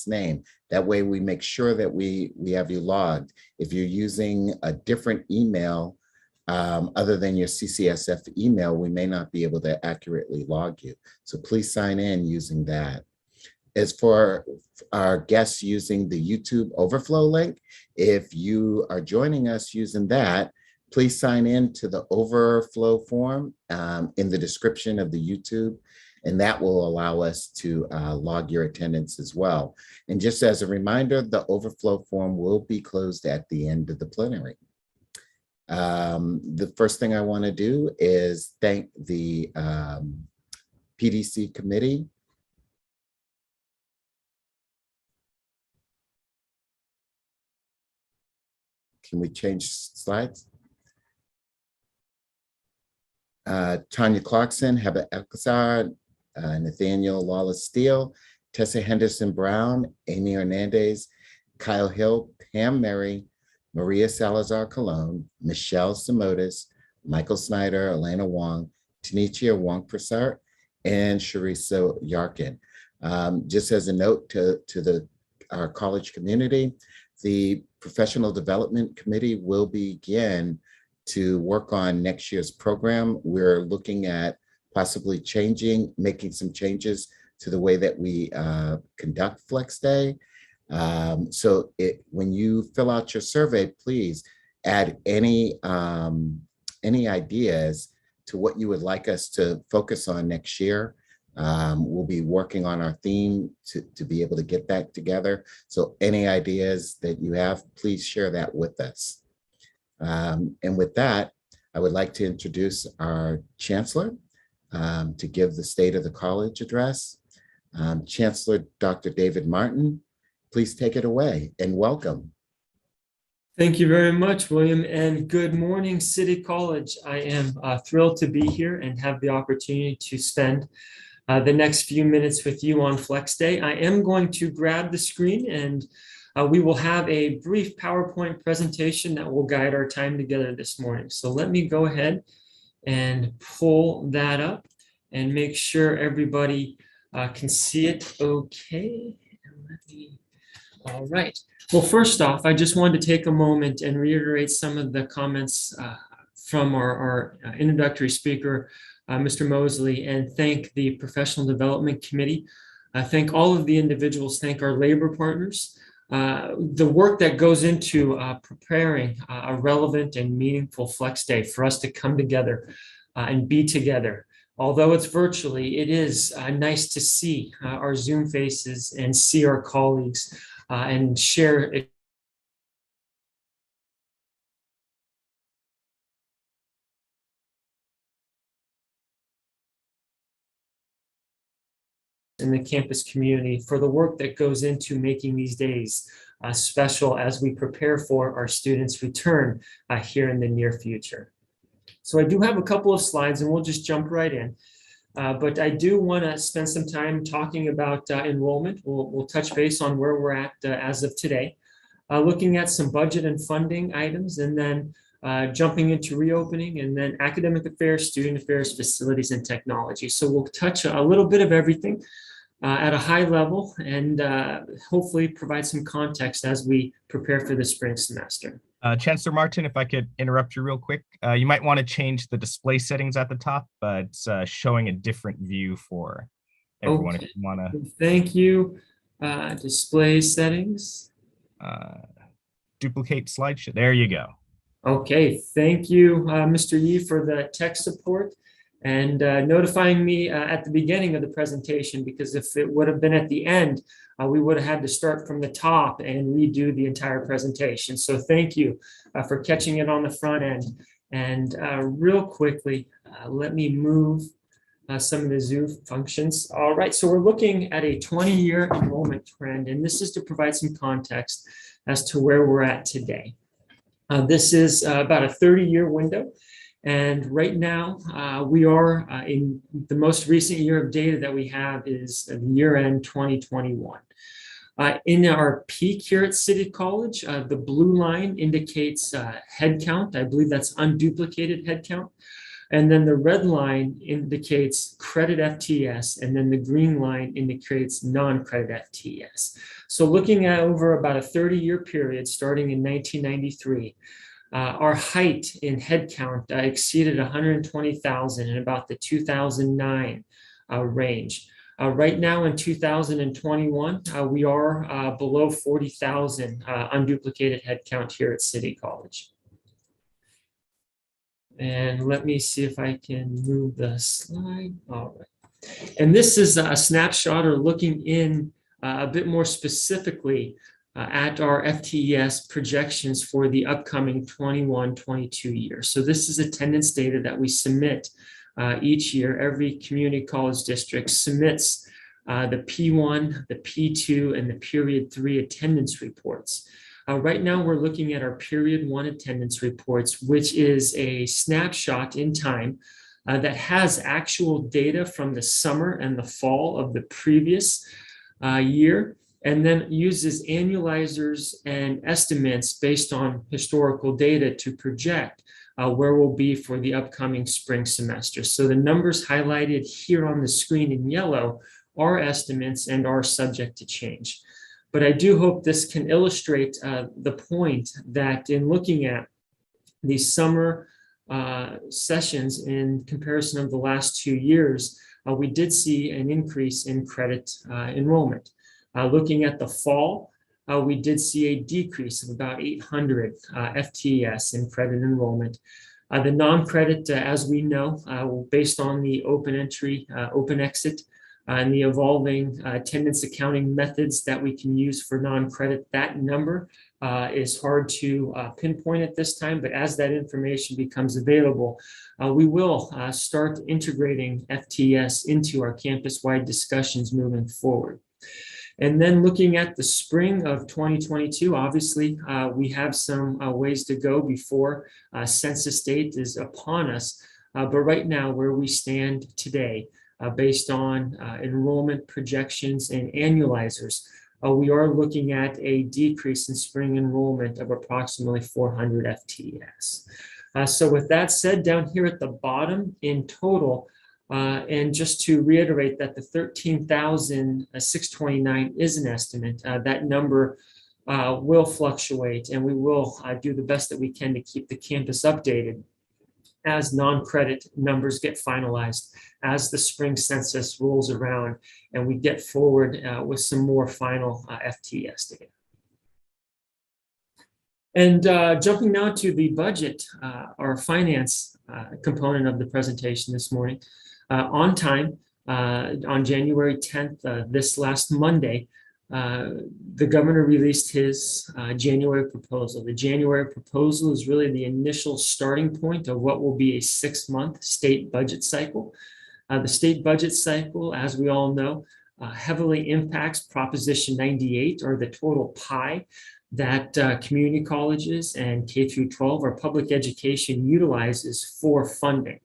student's name. That way we make sure that we have you logged. If you're using a different email other than your CCSF email, we may not be able to accurately log you. So please sign in using that. As for our guests using the YouTube overflow link, if you are joining us using that, please sign in to the overflow form in the description of the YouTube, and that will allow us to log your attendance as well. And just as a reminder, the overflow form will be closed at the end of the plenary. The first thing I want to do is thank the PDC committee. Can we change slides? Tanya Clarkson, Heather Elkazar, Nathaniel Wallace-Steele, Tessa Henderson-Brown, Amy Hernandez, Kyle Hill, Pam Mary, Maria Salazar-Colon, Michelle Simotis, Michael Snyder, Elena Wong, Tanichia Wong-Prasart, and Charissa Yarkin. Just as a note to our college community, the Professional Development Committee will begin to work on next year's program. We're looking at possibly making some changes to the way that we conduct Flex Day. So when you fill out your survey, please add any ideas to what you would like us to focus on next year. We'll be working on our theme to be able to get that together. So any ideas that you have, please share that with us. And with that, I would like to introduce our Chancellor to give the State of the College address. Chancellor Dr. David Martin, please take it away and welcome. Thank you very much, William, and good morning, City College. I am thrilled to be here and have the opportunity to spend the next few minutes with you on Flex Day. I am going to grab the screen and we will have a brief PowerPoint presentation that will guide our time together this morning. So let me go ahead and pull that up and make sure everybody can see it okay. All right. Well, first off, I just wanted to take a moment and reiterate some of the comments from our introductory speaker, Mr. Mosley, and thank the Professional Development Committee. Thank all of the individuals, thank our labor partners. The work that goes into preparing a relevant and meaningful Flex Day for us to come together and be together. Although it's virtually, it is nice to see our Zoom faces and see our colleagues and share it. In the campus community for the work that goes into making these days special as we prepare for our students' return here in the near future. So I do have a couple of slides and we'll just jump right in. But I do want to spend some time talking about enrollment. We'll touch base on where we're at as of today, looking at some budget and funding items, and then jumping into reopening, and then academic affairs, student affairs, facilities, and technology. So we'll touch a little bit of everything at a high level and hopefully provide some context as we prepare for the spring semester. Chancellor Martin, if I could interrupt you real quick, you might want to change the display settings at the top, but it's showing a different view for everyone. Okay. If you want to. Thank you. Display settings. Duplicate slideshow. There you go. Okay, thank you, Mr. Yee, for the tech support and notifying me at the beginning of the presentation, because if it would have been at the end, we would have had to start from the top and redo the entire presentation. So thank you for catching it on the front end. And real quickly, let me move some of the Zoom functions. All right, so we're looking at a 20-year enrollment trend, and this is to provide some context as to where we're at today. This is about a 30-year window. And right now, we are in the most recent year of data that we have is the year-end 2021. In our peak here at City College, the blue line indicates head count. I believe that's unduplicated head count. And then the red line indicates credit FTS, and then the green line indicates non-credit FTS. So looking at over about a 30-year period starting in 1993, our height in headcount exceeded 120,000 in about the 2009 range. Right now in 2021, we are below 40,000 unduplicated headcount here at City College. And let me see if I can move the slide. All right. And this is a snapshot or looking in a bit more specifically at our FTS projections for the upcoming 21-22 year. So this is attendance data that we submit each year. Every community college district submits the P1, the P2, and the period 3 attendance reports. Right now, we're looking at our period 1 attendance reports, which is a snapshot in time that has actual data from the summer and the fall of the previous year, and then uses annualizers and estimates based on historical data to project where we'll be for the upcoming spring semester. So the numbers highlighted here on the screen in yellow are estimates and are subject to change. But I do hope this can illustrate the point that in looking at the summer sessions in comparison of the last 2 years, we did see an increase in credit enrollment. Looking at the fall, we did see a decrease of about 800 FTS in credit enrollment. The non-credit, as we know, based on the open entry, open exit, and the evolving attendance accounting methods that we can use for non-credit, that number is hard to pinpoint at this time, but as that information becomes available, we will start integrating FTS into our campus-wide discussions moving forward. And then looking at the spring of 2022, obviously, we have some ways to go before census date is upon us. But right now, where we stand today, based on enrollment projections and annualizers, we are looking at a decrease in spring enrollment of approximately 400 FTS. So with that said, down here at the bottom in total, and just to reiterate that the 13,629 is an estimate, that number will fluctuate, and we will do the best that we can to keep the campus updated as non-credit numbers get finalized, as the spring census rolls around, and we get forward with some more final FTS data. And jumping now to the budget, our finance component of the presentation this morning, on time, on January 10th, this last Monday, the governor released his January proposal. The January proposal is really the initial starting point of what will be a 6-month state budget cycle. The state budget cycle, as we all know, heavily impacts Proposition 98, or the total pie that community colleges and K through 12 or public education utilizes for funding.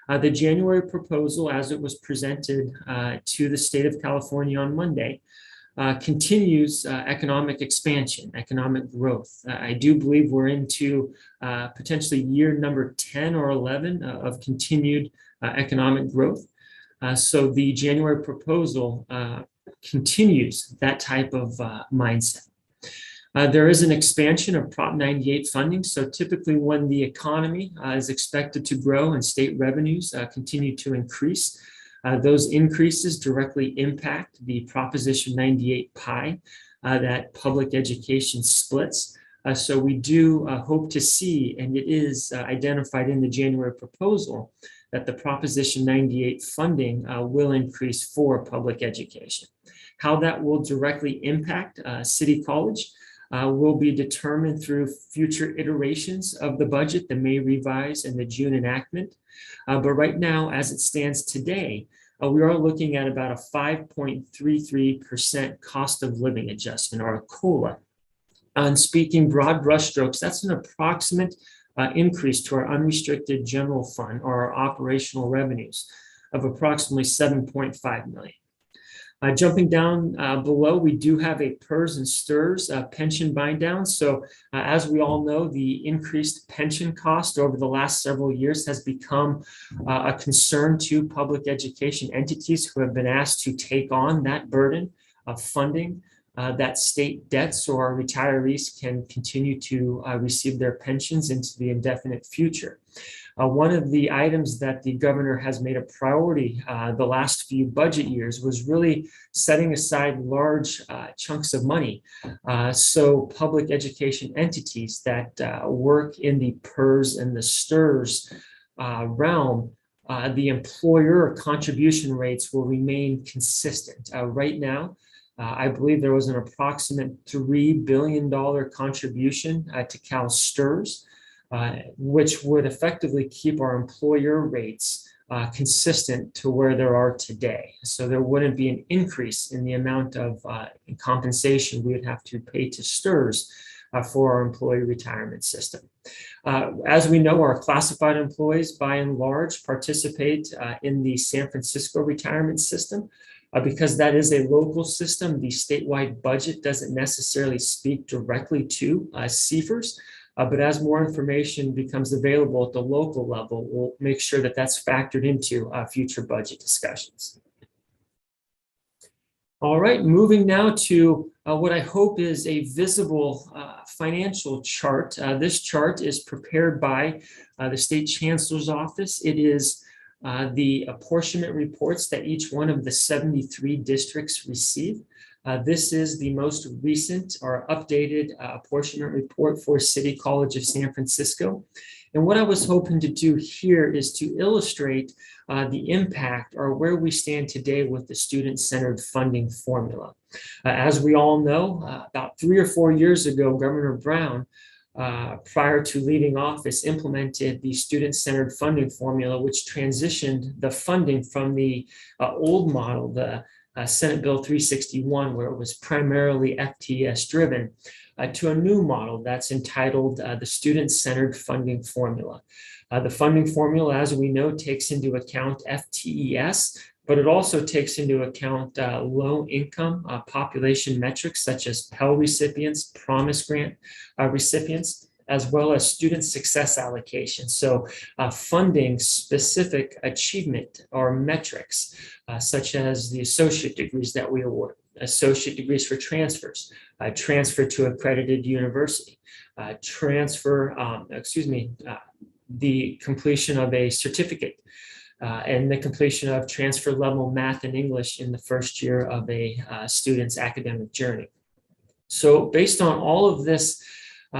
The January proposal, as it was presented to the state of California on Monday, continues economic expansion, economic growth. I do believe we're into potentially year number 10 or 11 of continued economic growth. So the January proposal continues that type of mindset. There is an expansion of Prop 98 funding. So typically when the economy is expected to grow and state revenues continue to increase, those increases directly impact the Proposition 98 pie that public education splits. So we do hope to see, and it is identified in the January proposal, that the Proposition 98 funding will increase for public education. How that will directly impact City College will be determined through future iterations of the budget, the May revise and the June enactment. But right now, as it stands today, we are looking at about a 5.33% cost of living adjustment, or a COLA. And speaking broad brushstrokes, that's an approximate increase to our unrestricted general fund, or our operational revenues, of approximately $7.5 million. Jumping down below, we do have a PERS and STIRS pension bind down. So as we all know, the increased pension cost over the last several years has become a concern to public education entities who have been asked to take on that burden of funding that state debt so our retirees can continue to receive their pensions into the indefinite future. One of the items that the governor has made a priority the last few budget years was really setting aside large chunks of money so public education entities that work in the PERS and the STIRS realm, the employer contribution rates will remain consistent. Right now, I believe there was an approximate $3 billion contribution to Cal STIRS, which would effectively keep our employer rates consistent to where there are today. So there wouldn't be an increase in the amount of compensation we would have to pay to STIRS for our employee retirement system. As we know, our classified employees by and large participate in the San Francisco retirement system. Because that is a local system, the statewide budget doesn't necessarily speak directly to CFERS. But as more information becomes available at the local level, we'll make sure that that's factored into future budget discussions. All right, moving now to what I hope is a visible financial chart. This chart is prepared by the State Chancellor's Office. It is the apportionment reports that each one of the 73 districts receive. This is the most recent or updated apportionment report for City College of San Francisco. And what I was hoping to do here is to illustrate the impact or where we stand today with the student-centered funding formula. As we all know, about 3 or 4 years ago, Governor Brown, prior to leaving office, implemented the student-centered funding formula, which transitioned the funding from the old model, the Senate Bill 361, where it was primarily FTS driven, to a new model that's entitled the Student-Centered Funding Formula. The funding formula, as we know, takes into account FTES, but it also takes into account low-income population metrics such as Pell recipients, Promise Grant recipients, as well as student success allocation. So funding specific achievement or metrics, such as the associate degrees that we award, associate degrees for transfers, transfer to accredited university, the completion of a certificate, and the completion of transfer level math and English in the first year of a student's academic journey. So based on all of this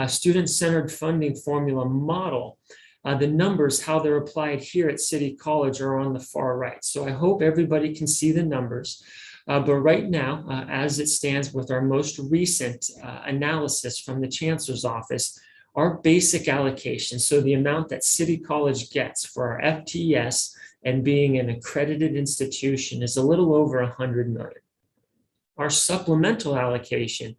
student-centered funding formula model, the numbers, how they're applied here at City College, are on the far right. So I hope everybody can see the numbers. But right now, as it stands with our most recent analysis from the Chancellor's Office, our basic allocation, so the amount that City College gets for our FTES and being an accredited institution, is a little over $100 million. Our supplemental allocation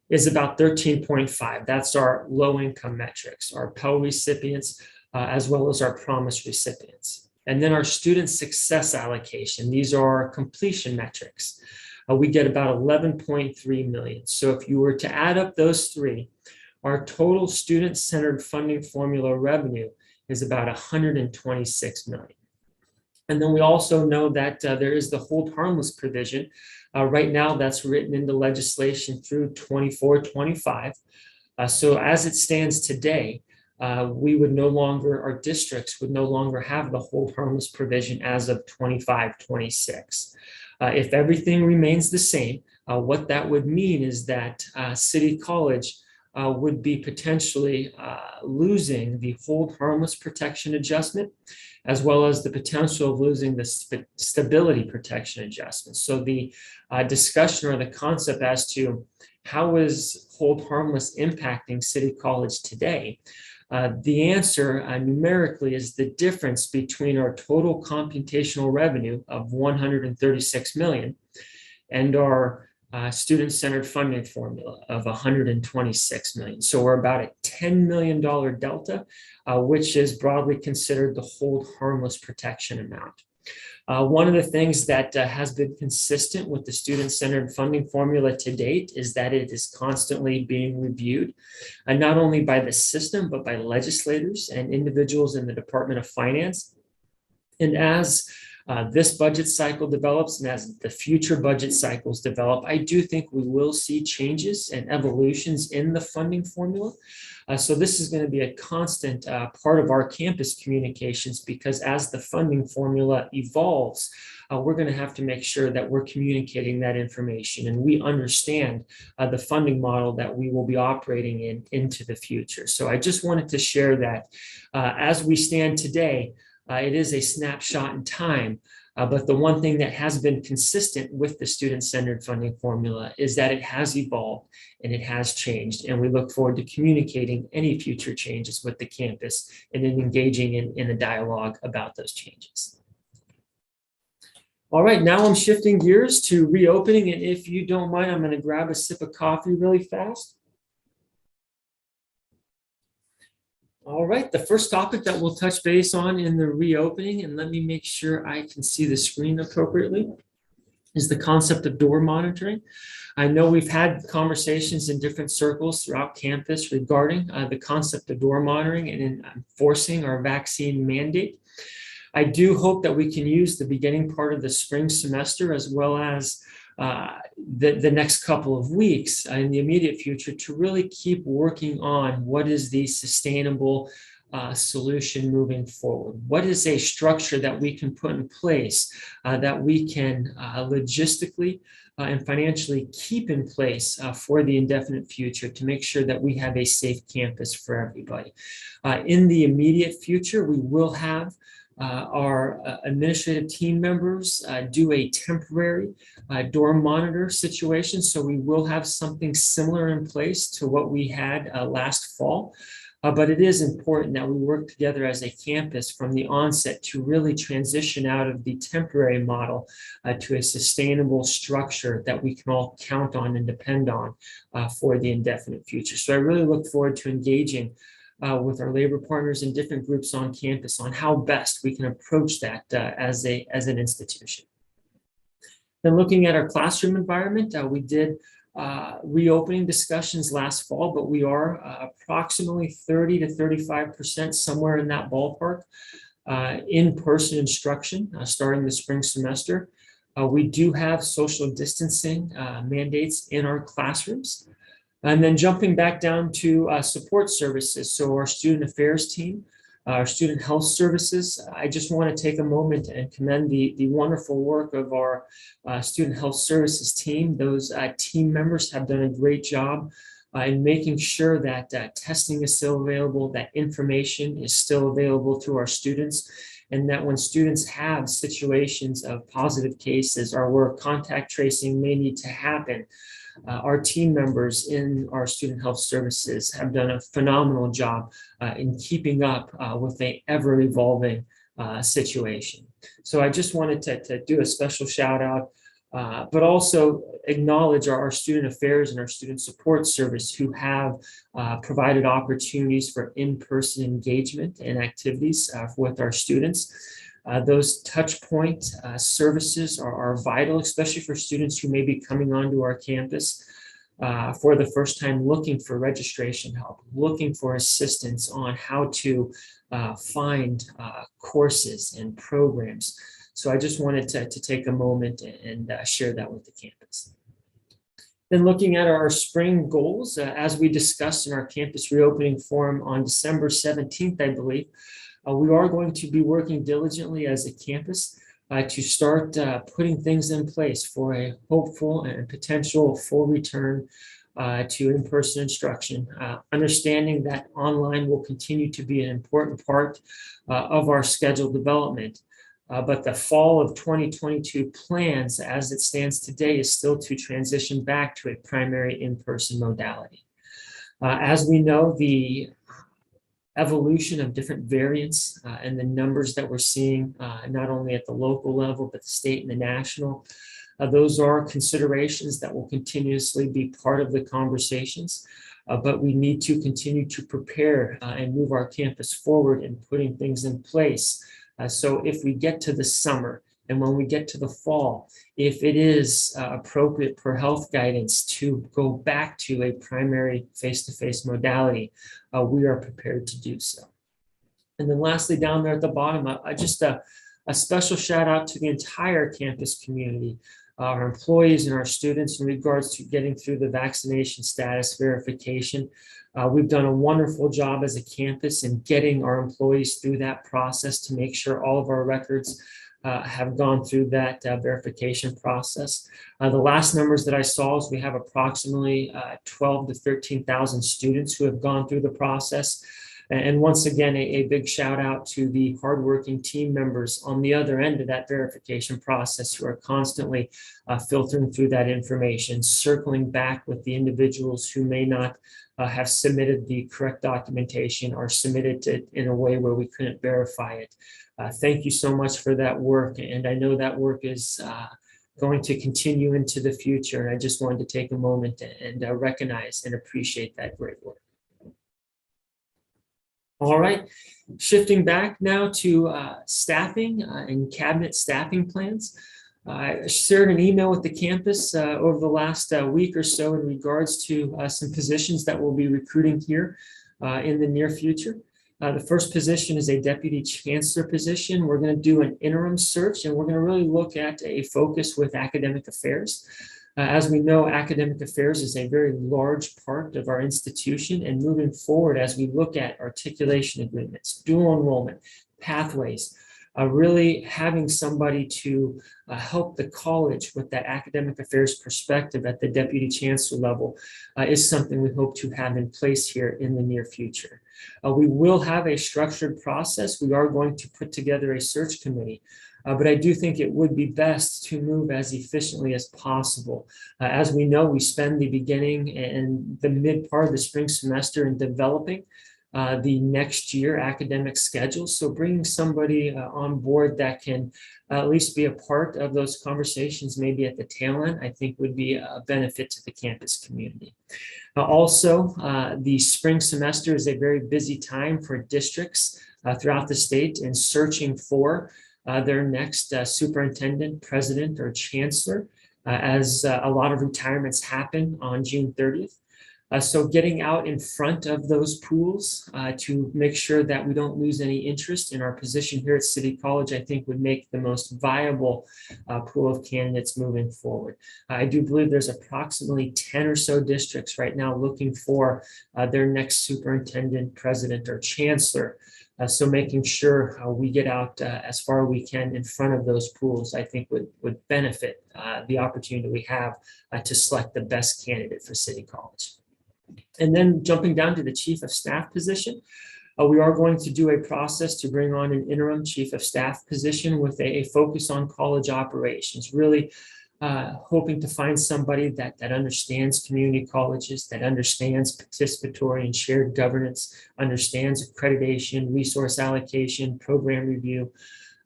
is about 13.5. That's our low-income metrics, our Pell recipients, as well as our Promise recipients. And then our student success allocation, these are our completion metrics. We get about 11.3 million. So if you were to add up those three, our total student-centered funding formula revenue is about 126 million. And then we also know that there is the hold harmless provision. Right now, that's written into legislation through 24-25. So as it stands today, we would no longer, our districts would no longer have the hold harmless provision as of 25-26. If everything remains the same, what that would mean is that City College would be potentially losing the hold harmless protection adjustment, as well as the potential of losing the stability protection adjustment. So the discussion or the concept as to how is hold harmless impacting City College today, the answer numerically is the difference between our total computational revenue of 136 million and our student-centered funding formula of 126 million. So we're about a $10 million delta, which is broadly considered the hold harmless protection amount. One of the things that has been consistent with the student-centered funding formula to date is that it is constantly being reviewed, not only by the system, but by legislators and individuals in the Department of Finance. And as this budget cycle develops and as the future budget cycles develop, I do think we will see changes and evolutions in the funding formula. So this is going to be a constant part of our campus communications, because as the funding formula evolves, we're going to have to make sure that we're communicating that information and we understand the funding model that we will be operating in into the future. So I just wanted to share that as we stand today, it is a snapshot in time. But the one thing that has been consistent with the student-centered funding formula is that it has evolved and it has changed. And we look forward to communicating any future changes with the campus and then engaging in a dialogue about those changes. All right, now I'm shifting gears to reopening. And if you don't mind, I'm going to grab a sip of coffee really fast. All right, the first topic that we'll touch base on in the reopening, and let me make sure I can see the screen appropriately, is the concept of door monitoring. I know we've had conversations in different circles throughout campus regarding the concept of door monitoring and in enforcing our vaccine mandate. I do hope that we can use the beginning part of the spring semester as well as the next couple of weeks in the immediate future to really keep working on what is the sustainable solution moving forward. What is a structure that we can put in place that we can logistically and financially keep in place for the indefinite future to make sure that we have a safe campus for everybody. In the immediate future, we will have our administrative team members do a temporary door monitor situation. So we will have something similar in place to what we had last fall. But it is important that we work together as a campus from the onset to really transition out of the temporary model to a sustainable structure that we can all count on and depend on for the indefinite future. So I really look forward to engaging with our labor partners and different groups on campus on how best we can approach that as an institution. Then looking at our classroom environment, we did reopening discussions last fall, but we are approximately 30 to 35%, somewhere in that ballpark, in-person instruction starting the spring semester. We do have social distancing mandates in our classrooms. And then jumping back down to support services. So our student affairs team, our student health services, I just want to take a moment and commend the wonderful work of our student health services team. Those team members have done a great job in making sure that testing is still available, that information is still available to our students, and that when students have situations of positive cases or where contact tracing may need to happen, our team members in our student health services have done a phenomenal job in keeping up with an ever-evolving situation. So I just wanted to do a special shout out, but also acknowledge our student affairs and our student support service who have provided opportunities for in-person engagement and activities with our students. Those touch point services are vital, especially for students who may be coming onto our campus for the first time, looking for registration help, looking for assistance on how to find courses and programs. So I just wanted to take a moment and share that with the campus. Then looking at our spring goals, as we discussed in our campus reopening forum on December 17th, I believe, we are going to be working diligently as a campus to start putting things in place for a hopeful and potential full return to in-person instruction, understanding that online will continue to be an important part of our schedule development. But the fall of 2022 plans as it stands today is still to transition back to a primary in-person modality. As we know, the evolution of different variants and the numbers that we're seeing, not only at the local level, but the state and the national, those are considerations that will continuously be part of the conversations. But we need to continue to prepare and move our campus forward in putting things in place So if we get to the summer and when we get to the fall, if it is appropriate per health guidance to go back to a primary face-to-face modality, we are prepared to do so. And then lastly, down there at the bottom, just a special shout out to the entire campus community, our employees and our students in regards to getting through the vaccination status verification. We've done a wonderful job as a campus in getting our employees through that process to make sure all of our records have gone through that verification process. The last numbers that I saw is we have approximately 12 to 13,000 students who have gone through the process. And once again, a big shout out to the hardworking team members on the other end of that verification process who are constantly filtering through that information, circling back with the individuals who may not have submitted the correct documentation or submitted it in a way where we couldn't verify it. Thank you so much for that work. And I know that work is going to continue into the future. And I just wanted to take a moment and recognize and appreciate that great work. All right, shifting back now to staffing and cabinet staffing plans. I shared an email with the campus over the last week or so in regards to some positions that we'll be recruiting here in the near future. The first position is a deputy chancellor position. We're going to do an interim search, and we're going to really look at a focus with academic affairs. As we know, academic affairs is a very large part of our institution, and moving forward as we look at articulation agreements, dual enrollment, pathways, really having somebody to help the college with that academic affairs perspective at the deputy chancellor level is something we hope to have in place here in the near future. We will have a structured process. We are going to put together a search committee. But I do think it would be best to move as efficiently as possible. As we know, we spend the beginning and the mid part of the spring semester in developing the next year academic schedule. So bringing somebody on board that can at least be a part of those conversations, maybe at the tail end, I think would be a benefit to the campus community. Also, the spring semester is a very busy time for districts throughout the state in searching for their next superintendent, president, or chancellor, as a lot of retirements happen on June 30th. So getting out in front of those pools to make sure that we don't lose any interest in our position here at City College, I think would make the most viable pool of candidates moving forward. I do believe there's approximately 10 or so districts right now looking for their next superintendent, president, or chancellor. So making sure we get out as far as we can in front of those pools, I think would benefit the opportunity we have to select the best candidate for City College. And then jumping down to the chief of staff position, we are going to do a process to bring on an interim chief of staff position with a focus on college operations, really hoping to find somebody that understands community colleges, that understands participatory and shared governance, understands accreditation, resource allocation, program review.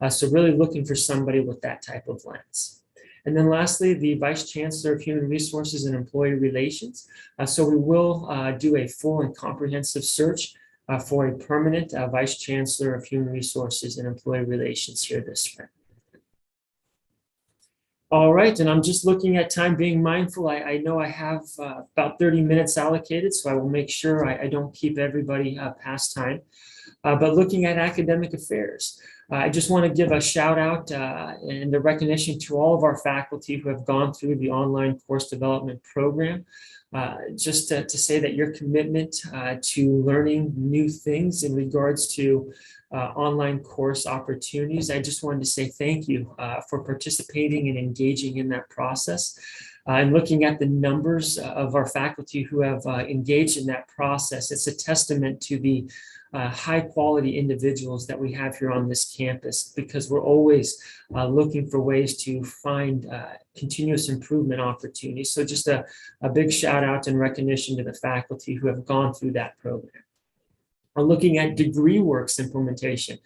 So really looking for somebody with that type of lens. And then lastly, the Vice Chancellor of Human Resources and Employee Relations. So we will do a full and comprehensive search for a permanent Vice Chancellor of Human Resources and Employee Relations here this spring. All right, and I'm just looking at time, being mindful. I know I have about 30 minutes allocated, so I will make sure I don't keep everybody past time. But looking at academic affairs, I just want to give a shout out and a recognition to all of our faculty who have gone through the online course development program. Just to say that your commitment to learning new things in regards to online course opportunities, I just wanted to say thank you for participating and engaging in that process. And looking at the numbers of our faculty who have engaged in that process, it's a testament to the high quality individuals that we have here on this campus, because we're always looking for ways to find continuous improvement opportunities. So just a big shout out and recognition to the faculty who have gone through that program. Looking at DegreeWorks implementation.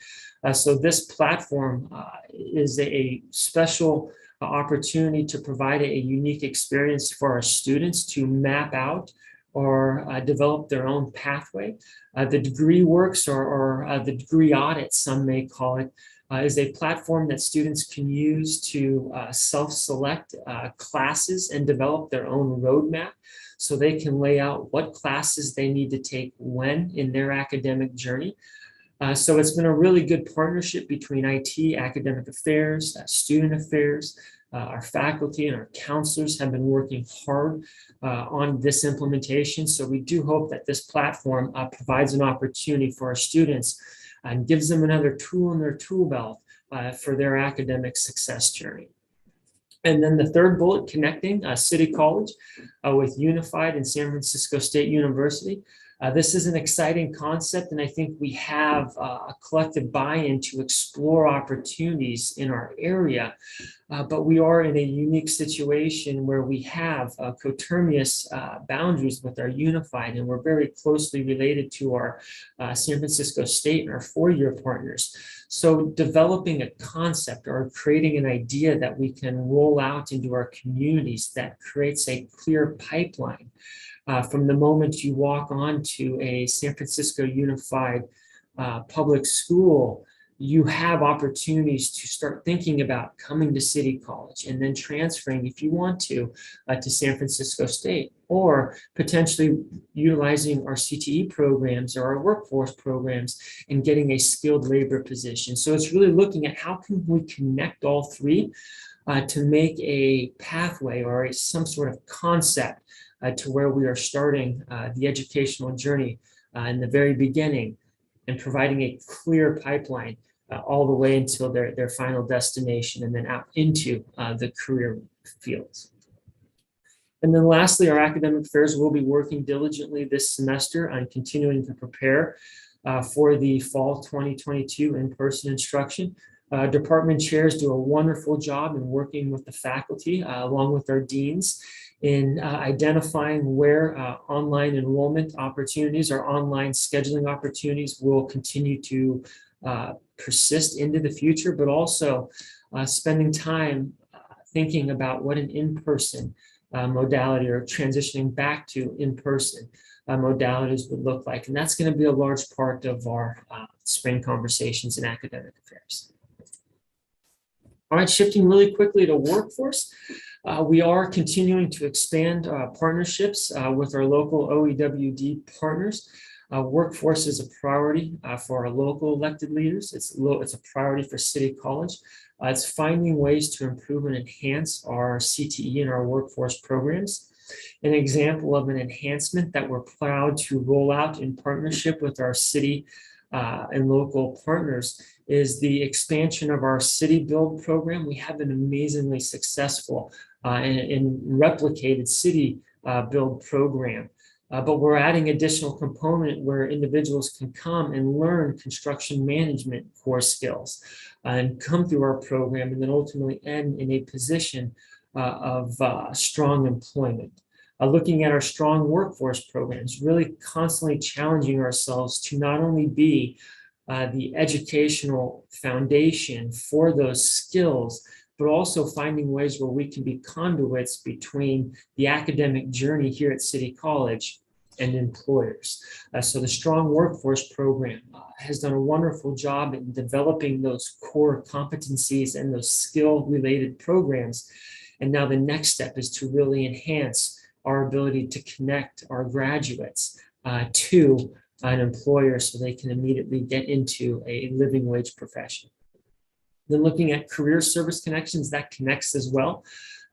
So this platform is a special opportunity to provide a unique experience for our students to map out or develop their own pathway. The DegreeWorks or the degree audit, some may call it, is a platform that students can use to self-select classes and develop their own roadmap, so they can lay out what classes they need to take when in their academic journey. So it's been a really good partnership between IT, academic affairs, student affairs. Our faculty and our counselors have been working hard on this implementation. So we do hope that this platform provides an opportunity for our students and gives them another tool in their tool belt for their academic success journey. And then the third bullet, connecting City College with Unified and San Francisco State University. This is an exciting concept, and I think we have a collective buy-in to explore opportunities in our area. But we are in a unique situation where we have coterminous boundaries with our Unified, and we're very closely related to our San Francisco State and our four-year partners. So developing a concept or creating an idea that we can roll out into our communities that creates a clear pipeline from the moment you walk onto a San Francisco Unified public school, you have opportunities to start thinking about coming to City College and then transferring, if you want to San Francisco State, or potentially utilizing our CTE programs or our workforce programs and getting a skilled labor position. So it's really looking at how can we connect all three to make a pathway or some sort of concept to where we are starting the educational journey in the very beginning and providing a clear pipeline all the way until their final destination and then out into the career fields. And then lastly, our academic affairs will be working diligently this semester on continuing to prepare for the fall 2022 in-person instruction. Department chairs do a wonderful job in working with the faculty along with our deans in identifying where online enrollment opportunities or online scheduling opportunities will continue to persist into the future, but also spending time thinking about what an in-person modality or transitioning back to in-person modalities would look like. And that's going to be a large part of our spring conversations in academic affairs. All right, shifting really quickly to workforce. We are continuing to expand partnerships with our local OEWD partners. Workforce is a priority for our local elected leaders. It's a priority for City College. It's finding ways to improve and enhance our CTE and our workforce programs. An example of an enhancement that we're proud to roll out in partnership with our city and local partners is the expansion of our City Build program. We have an amazingly successful and replicated City Build program. But we're adding additional component where individuals can come and learn construction management core skills and come through our program and then ultimately end in a position of strong employment. Looking at our strong workforce programs, really constantly challenging ourselves to not only be the educational foundation for those skills, but also finding ways where we can be conduits between the academic journey here at City College and employers. So the Strong Workforce Program has done a wonderful job in developing those core competencies and those skill-related programs. And now the next step is to really enhance our ability to connect our graduates to an employer so they can immediately get into a living wage profession. Then looking at career service connections, that connects as well.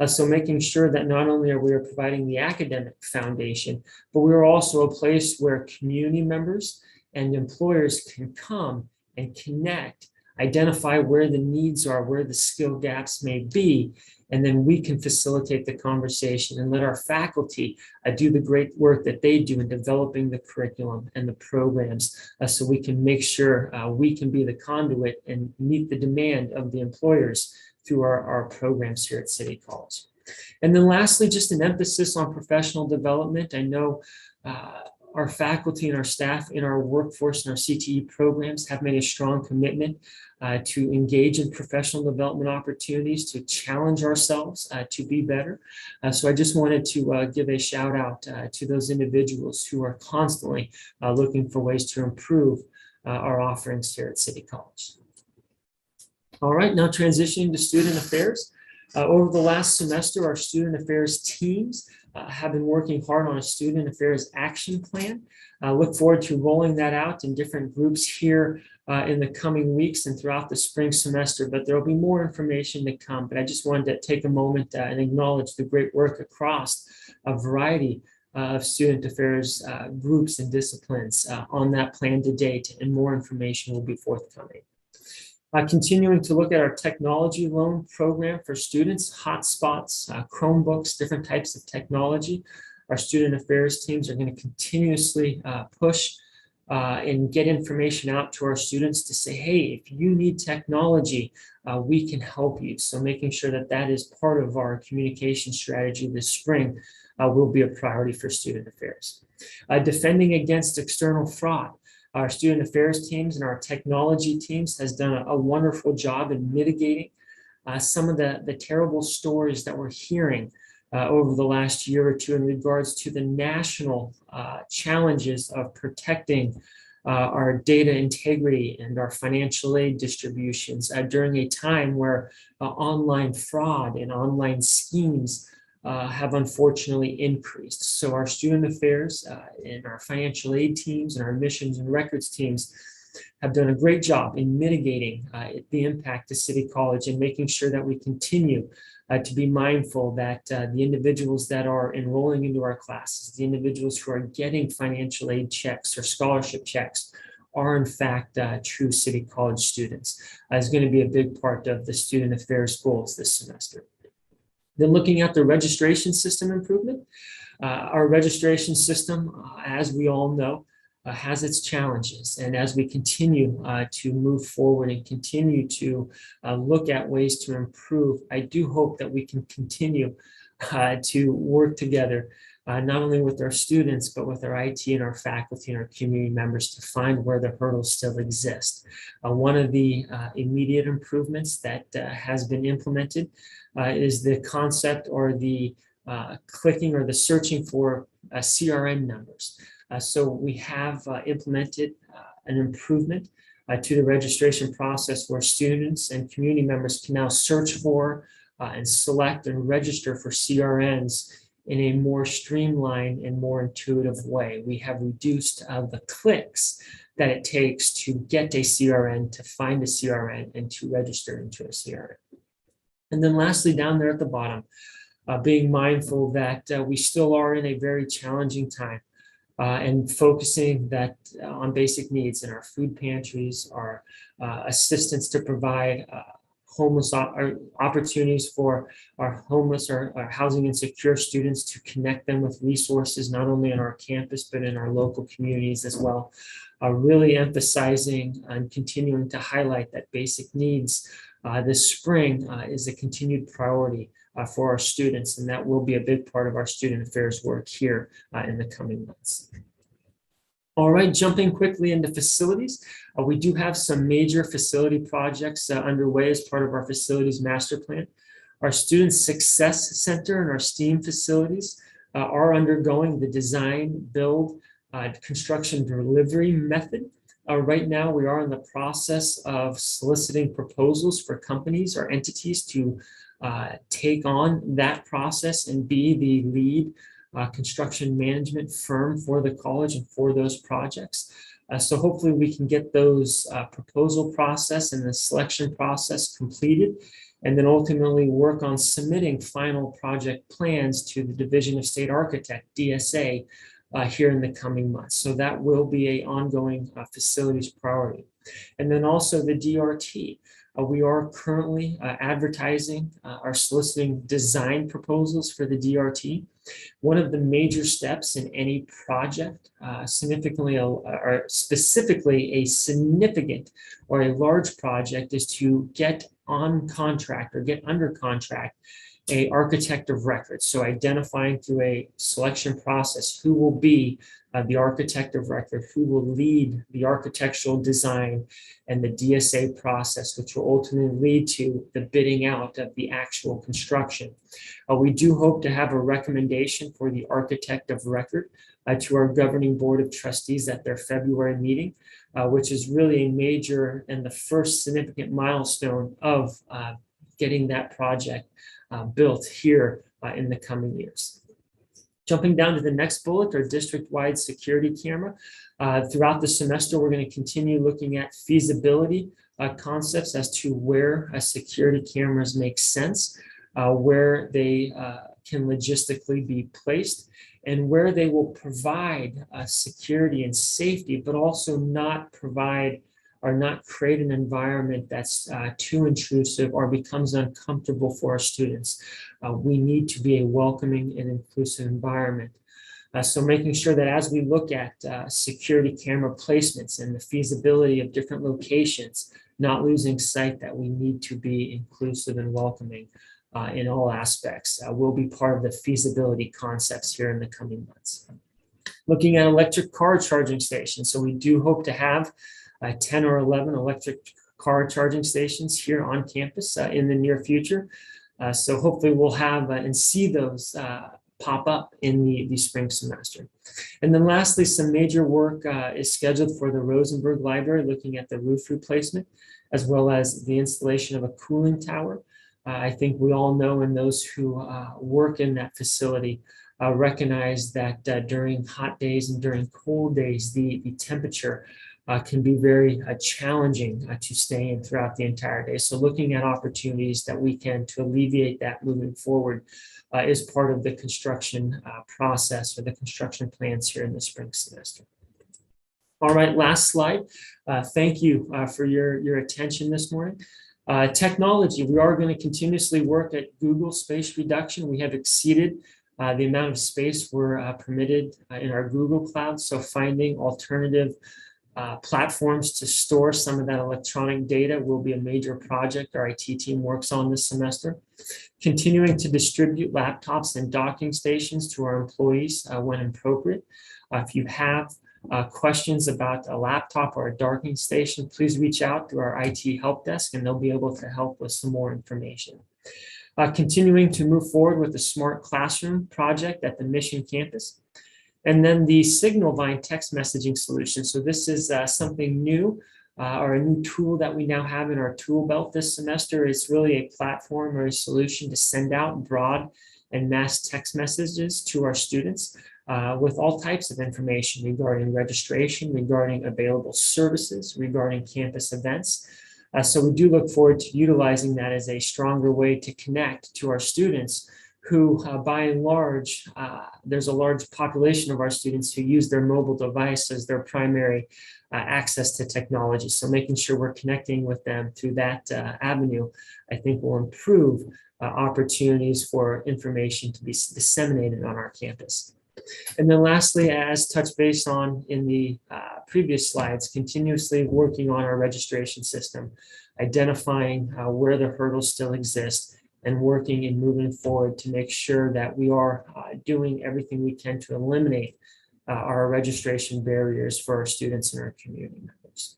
So making sure that not only are we providing the academic foundation, but we're also a place where community members and employers can come and connect, identify where the needs are, where the skill gaps may be, and then we can facilitate the conversation and let our faculty do the great work that they do in developing the curriculum and the programs so we can make sure we can be the conduit and meet the demand of the employers through our programs here at City College. And then lastly, just an emphasis on professional development. I know our faculty and our staff in our workforce and our CTE programs have made a strong commitment to engage in professional development opportunities, to challenge ourselves to be better. So I just wanted to give a shout out to those individuals who are constantly looking for ways to improve our offerings here at City College. All right, now transitioning to student affairs. Over the last semester, our student affairs teams have been working hard on a student affairs action plan. Look forward to rolling that out in different groups here in the coming weeks and throughout the spring semester, but there will be more information to come. But I just wanted to take a moment and acknowledge the great work across a variety of student affairs groups and disciplines on that plan to date, and more information will be forthcoming. Continuing to look at our technology loan program for students, hotspots, Chromebooks, different types of technology. Our student affairs teams are going to continuously push and get information out to our students to say, hey, if you need technology, we can help you. So making sure that that is part of our communication strategy this spring will be a priority for student affairs. Defending against external fraud. Our student affairs teams and our technology teams has done a wonderful job in mitigating some of the terrible stories that we're hearing over the last year or two in regards to the national challenges of protecting our data integrity and our financial aid distributions during a time where online fraud and online schemes have unfortunately increased. So our student affairs and our financial aid teams and our admissions and records teams have done a great job in mitigating the impact to City College and making sure that we continue to be mindful that the individuals that are enrolling into our classes, the individuals who are getting financial aid checks or scholarship checks, are in fact true City College students. Is going to be a big part of the student affairs goals this semester. Then looking at the registration system improvement, our registration system, as we all know, has its challenges. And as we continue to move forward and continue to look at ways to improve, I do hope that we can continue to work together, not only with our students, but with our IT and our faculty and our community members to find where the hurdles still exist. One of the immediate improvements that has been implemented is the concept or the clicking or the searching for CRN numbers. So we have implemented an improvement to the registration process where students and community members can now search for and select and register for CRNs in a more streamlined and more intuitive way. We have reduced the clicks that it takes to get a CRN, to find a CRN, and to register into a CRN. And then lastly, down there at the bottom, being mindful that we still are in a very challenging time and focusing that on basic needs in our food pantries, our assistance to provide homeless opportunities for our homeless or our housing insecure students, to connect them with resources, not only on our campus, but in our local communities as well. Really emphasizing and continuing to highlight that basic needs this spring is a continued priority for our students, and that will be a big part of our student affairs work here in the coming months. All right, jumping quickly into facilities. We do have some major facility projects underway as part of our facilities master plan. Our Student Success Center and our STEAM facilities are undergoing the design, build, construction delivery method. Right now, we are in the process of soliciting proposals for companies or entities to take on that process and be the lead construction management firm for the college and for those projects. So hopefully we can get those proposal process and the selection process completed, and then ultimately work on submitting final project plans to the Division of State Architect, DSA, here in the coming months. So that will be an ongoing facilities priority. And then also the DRT. We are currently advertising or soliciting design proposals for the DRT. One of the major steps in any project, specifically a significant or a large project, is to get on contract or get under contract an architect of record. So identifying through a selection process who will be the architect of record, who will lead the architectural design and the DSA process, which will ultimately lead to the bidding out of the actual construction. We do hope to have a recommendation for the architect of record to our governing board of trustees at their February meeting, which is really a major and the first significant milestone of getting that project built here in the coming years. Jumping down to the next bullet, our district-wide security camera. Throughout the semester, we're going to continue looking at feasibility concepts as to where security cameras make sense, where they can logistically be placed, and where they will provide security and safety, but also not provide or not create an environment that's too intrusive or becomes uncomfortable for our students. We need to be a welcoming and inclusive environment. So making sure that as we look at security camera placements and the feasibility of different locations, not losing sight that we need to be inclusive and welcoming in all aspects will be part of the feasibility concepts here in the coming months. Looking at electric car charging stations. So we do hope to have 10 or 11 electric car charging stations here on campus in the near future. So hopefully we'll have and see those pop up in the spring semester. And then lastly, some major work is scheduled for the Rosenberg Library, looking at the roof replacement, as well as the installation of a cooling tower. I think we all know, and those who work in that facility recognize that during hot days and during cold days, the temperature can be very challenging to stay in throughout the entire day. So looking at opportunities that we can to alleviate that moving forward is part of the construction process or the construction plans here in the spring semester. All right, last slide. Thank you for your attention this morning. Technology, we are going to continuously work at Google space reduction. We have exceeded the amount of space we're permitted in our Google Cloud. So finding alternative platforms to store some of that electronic data will be a major project our IT team works on this semester. Continuing to distribute laptops and docking stations to our employees when appropriate. If you have questions about a laptop or a docking station, please reach out to our IT help desk and they'll be able to help with some more information. Continuing to move forward with the Smart Classroom project at the Mission campus. And then the Signalvine text messaging solution. So this is something new or a new tool that we now have in our tool belt this semester. It's really a platform or a solution to send out broad and mass text messages to our students with all types of information regarding registration, regarding available services, regarding campus events. So we do look forward to utilizing that as a stronger way to connect to our students who by and large, there's a large population of our students who use their mobile device as their primary access to technology. So making sure we're connecting with them through that avenue, I think will improve opportunities for information to be disseminated on our campus. And then lastly, as touched base on in the previous slides, continuously working on our registration system, identifying where the hurdles still exist, and working and moving forward to make sure that we are doing everything we can to eliminate our registration barriers for our students and our community members.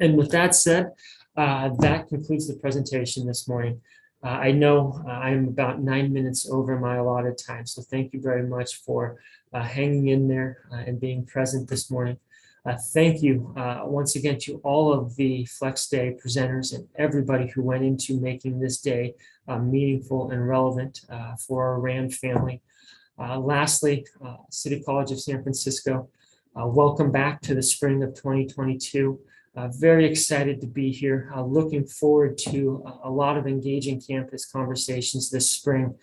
And with that said, that concludes the presentation this morning. I know I'm about 9 minutes over my allotted time, so thank you very much for hanging in there and being present this morning. Thank you once again to all of the Flex Day presenters and everybody who went into making this day meaningful and relevant for our RAND family. Lastly, City College of San Francisco, welcome back to the spring of 2022. Very excited to be here. Looking forward to a lot of engaging campus conversations this spring,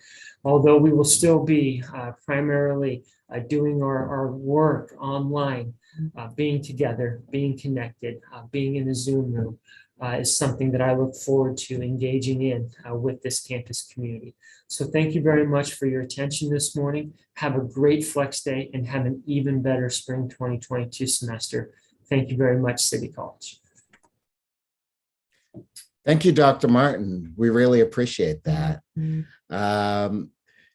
although we will still be primarily doing our work online. Being together, being connected, being in the Zoom room is something that I look forward to engaging in with this campus community. So thank you very much for your attention this morning. Have a great Flex Day and have an even better spring 2022 semester. Thank you very much, City College. Thank you, Dr. Martin. We really appreciate that.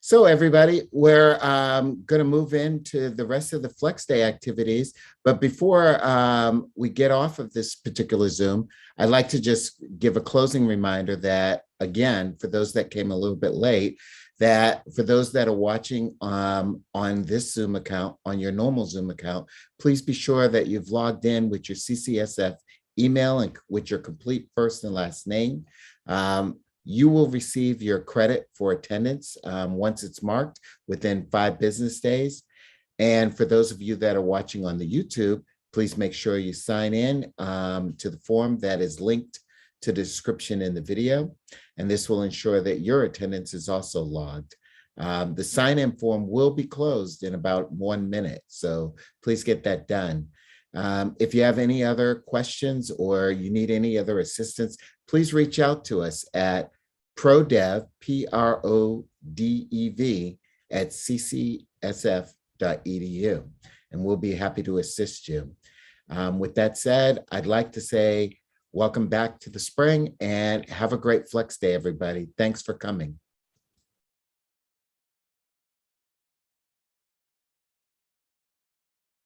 So everybody, we're going to move into the rest of the Flex Day activities. But before we get off of this particular Zoom, I'd like to just give a closing reminder that, again, for those that came a little bit late, that for those that are watching on this Zoom account, on your normal Zoom account, please be sure that you've logged in with your CCSF email and with your complete first and last name. You will receive your credit for attendance once it's marked within 5 business days. And for those of you that are watching on the YouTube, please make sure you sign in to the form that is linked to the description in the video. And this will ensure that your attendance is also logged. The sign-in form will be closed in about 1 minute, so please get that done. If you have any other questions or you need any other assistance, please reach out to us at prodev, PRODEV, at ccsf.edu, and we'll be happy to assist you. With that said, I'd like to say welcome back to the spring and have a great Flex Day, everybody. Thanks for coming.